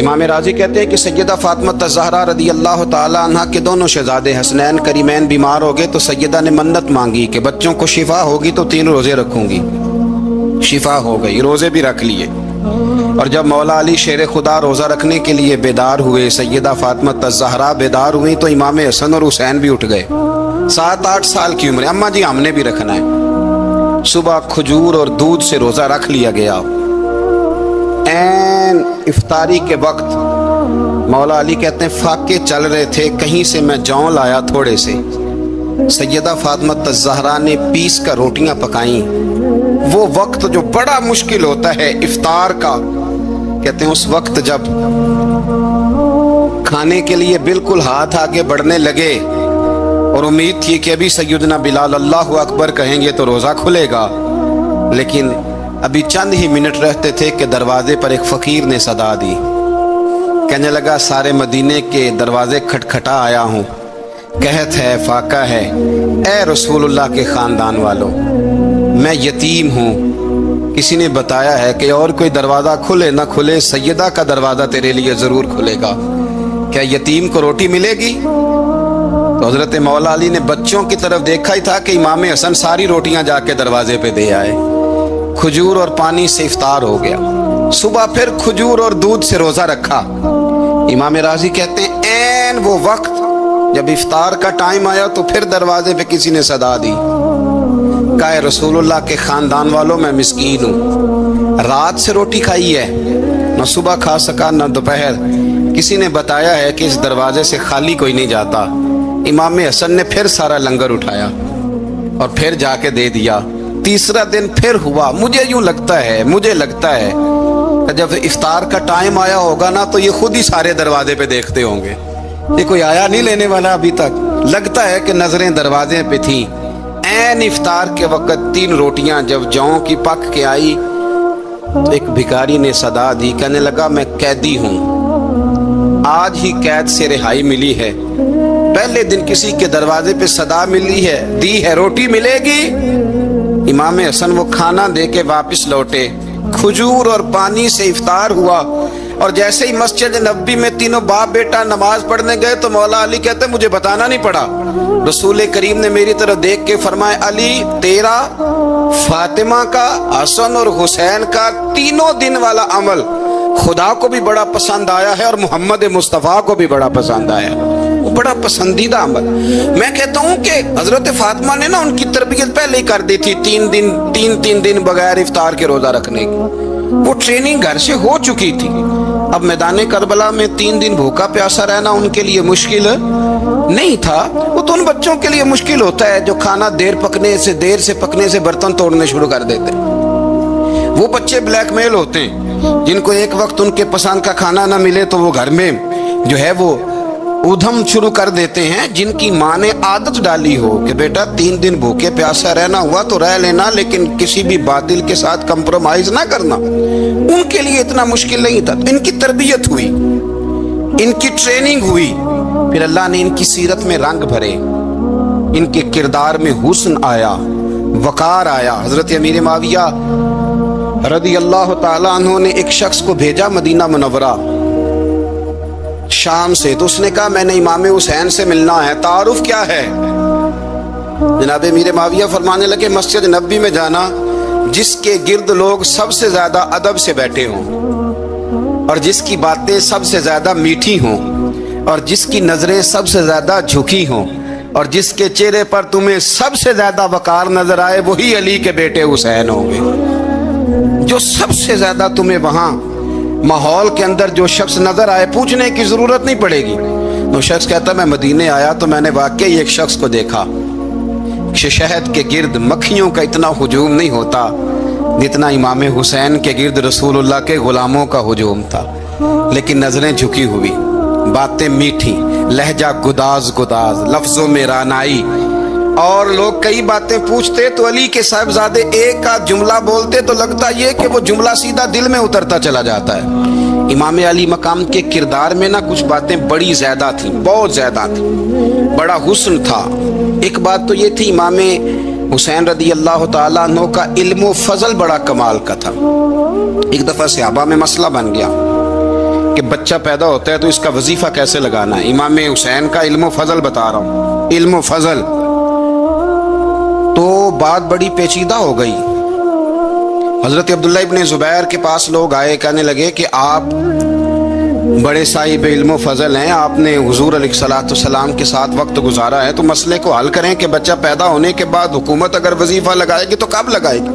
امام راضی کہتے ہیں کہ سیدہ فاطمہ الزہرا رضی اللہ تعالی عنہ کے دونوں شہزادے حسنین کریمین بیمار ہو گئے تو سیدہ نے منت مانگی کہ بچوں کو شفا ہوگی تو 3 روزے رکھوں گی۔ شفا ہو گئی، روزے بھی رکھ لیے۔ اور جب مولا علی شیر خدا روزہ رکھنے کے لیے بیدار ہوئے، سیدہ فاطمہ الزہرا بیدار ہوئی تو امام حسن اور حسین بھی اٹھ گئے، 7-8 سال کی عمر۔ اماں جی ہم نے بھی رکھنا ہے۔ صبح کھجور اور دودھ سے روزہ رکھ لیا گیا۔ این افطاری کے وقت مولا علی کہتے ہیں فاقے چل رہے تھے، کہیں سے میں جون لایا تھوڑے سے، سیدہ فاطمہ الزہرا نے پیس کر روٹیاں پکائیں۔ وہ وقت جو بڑا مشکل ہوتا ہے افطار کا، کہتے ہیں اس وقت جب کھانے کے لیے بالکل ہاتھ آگے بڑھنے لگے اور امید تھی کہ ابھی سیدنا بلال اللہ اکبر کہیں گے تو روزہ کھلے گا، لیکن ابھی چند ہی منٹ رہتے تھے کہ دروازے پر ایک فقیر نے صدا دی۔ کہنے لگا سارے مدینے کے دروازے کھٹکھٹا آیا ہوں، قحط ہے، فاقہ ہے، اے رسول اللہ کے خاندان والوں، میں یتیم ہوں، کسی نے بتایا ہے کہ اور کوئی دروازہ کھلے نہ کھلے سیدہ کا دروازہ تیرے لیے ضرور کھلے گا، کیا یتیم کو روٹی ملے گی؟ تو حضرت مولا علی نے بچوں کی طرف دیکھا ہی تھا کہ امام حسن ساری روٹیاں جا کے دروازے پہ دے آئے۔ کھجور اور پانی سے افطار ہو گیا۔ صبح پھر کھجور اور دودھ سے روزہ رکھا۔ امام راضی کہتے ہیں این وہ وقت جب افطار کا ٹائم آیا تو پھر دروازے پہ کسی نے صدا دی، کہا رسول اللہ کے خاندان والوں میں مسکین ہوں، رات سے روٹی کھائی ہے، نہ صبح کھا سکا نہ دوپہر، کسی نے بتایا ہے کہ اس دروازے سے خالی کوئی نہیں جاتا۔ امام حسن نے پھر سارا لنگر اٹھایا اور پھر جا کے دے دیا۔ تیسرا دن پھر ہوا۔ مجھے لگتا ہے کہ جب افطار کا ٹائم آیا ہوگا نا تو یہ خود ہی سارے دروازے پہ دیکھتے ہوں گے، یہ کوئی آیا نہیں لینے والا ابھی تک۔ لگتا ہے کہ نظریں دروازے پہ تھیں۔ این افطار کے وقت 3 روٹیاں جب جاؤں کی پک کے آئی تو ایک بھکاری نے صدا دی، کہنے لگا میں قیدی ہوں، آج ہی قید سے رہائی ملی ہے، پہلے دن کسی کے دروازے پہ صدا ملی ہے، دی ہے روٹی ملے گی۔ امام حسن وہ کھانا دے کے واپس لوٹے، کھجور اور پانی سے افطار ہوا، اور جیسے ہی مسجد نبوی میں تینوں باپ بیٹا نماز پڑھنے گئے تو مولا علی کہتے مجھے بتانا نہیں پڑا، رسول کریم نے میری طرف دیکھ کے فرمایا علی تیرا، فاطمہ کا، حسن اور حسین کا 3 دن والا عمل خدا کو بھی بڑا پسند آیا ہے اور محمد مصطفیٰ کو بھی بڑا پسند آیا ہے، وہ بڑا پسندیدہ عمل۔ میں کہتا ہوں کہ حضرت فاطمہ نے نا ان کی تربیت پہلے ہی کر دی تھی، 3 دن بغیر افطار کے روزہ رکھنے کی، وہ ٹریننگ گھر سے ہو چکی تھی۔ اب میدان کربلا میں 3 دن بھوکا پیاسا رہنا ان کے لیے مشکل نہیں تھا، وہ تو ان بچوں کے لیے مشکل ہوتا ہے جو کھانا دیر سے پکنے سے برتن توڑنے شروع کر دیتے ہیں۔ وہ بچے بلیک میل ہوتے ہیں جن کو ایک وقت ان کے پسند کا کھانا نہ ملے تو وہ گھر میں جو ہے وہ ادھم شروع کر دیتے ہیں، جن کی ماں نے عادت ڈالی ہو کہ بیٹا 3 دن بھوکے پیاسا رہنا ہوا تو رہ لینا، لیکن کسی بھی باطل کے ساتھ کمپرومائز نہ کرنا، ان کے لیے اتنا مشکل نہیں تھا۔ ان کی تربیت ہوئی، ان کی ٹریننگ ہوئی، پھر اللہ نے ان کی سیرت میں رنگ بھرے، ان کے کردار میں حسن آیا، وقار آیا۔ حضرت امیر معاویہ رضی اللہ تعالیٰ عنہ نے ایک شخص کو بھیجا مدینہ منورہ شام سے، تو اس نے کہا میں نے امام حسین سے ملنا ہے، تعارف کیا ہے؟ جناب امیر معاویہ فرمانے لگے مسجد نبوی میں جانا جس کے گرد لوگ سب سے زیادہ ادب سے بیٹھے ہوں اور جس کی باتیں سب سے زیادہ میٹھی ہوں اور جس کی نظریں سب سے زیادہ جھکی ہوں اور جس کے چہرے پر تمہیں سب سے زیادہ وقار نظر آئے وہی علی کے بیٹے حسین ہوں گے۔ جو سب سے زیادہ تمہیں وہاں ماحول کے اندر جو شخص نظر آئے، پوچھنے کی ضرورت نہیں پڑے گی، وہ شخص کہتا میں مدینے آیا تو میں نے واقعی ایک شخص کو دیکھا، شہد کے گرد مکھیوں کا اتنا ہجوم نہیں ہوتا جتنا امام حسین کے گرد رسول اللہ کے غلاموں کا ہجوم تھا، لیکن نظریں جھکی ہوئی، باتیں میٹھی، لہجہ گداز لفظوں میں رانائی، اور لوگ کئی باتیں پوچھتے تو علی کے صاحبزادے ایک آدھ جملہ بولتے تو لگتا یہ کہ وہ جملہ سیدھا دل میں اترتا چلا جاتا ہے۔ امام علی مقام کے کردار میں نا کچھ باتیں بڑی زیادہ تھیں، بہت زیادہ تھیں، بڑا حسن تھا۔ ایک بات تو یہ تھی امام حسین رضی اللہ تعالیٰ عنہ کا علم و فضل بڑا کمال کا تھا۔ ایک دفعہ صحابہ میں مسئلہ بن گیا کہ بچہ پیدا ہوتا ہے تو اس کا وظیفہ کیسے لگانا ہے. امام حسین کا علم و فضل بتا رہا ہوں, علم و فضل. تو بات بڑی پیچیدہ ہو گئی. حضرت عبداللہ ابن زبیر کے پاس لوگ آئے, کہنے لگے کہ آپ بڑے صاحب علم و فضل ہیں, آپ نے حضور علیہ الصلوۃ والسلام کے ساتھ وقت گزارا ہے, تو مسئلے کو حل کریں کہ بچہ پیدا ہونے کے بعد حکومت اگر وظیفہ لگائے گی تو کب لگائے گی.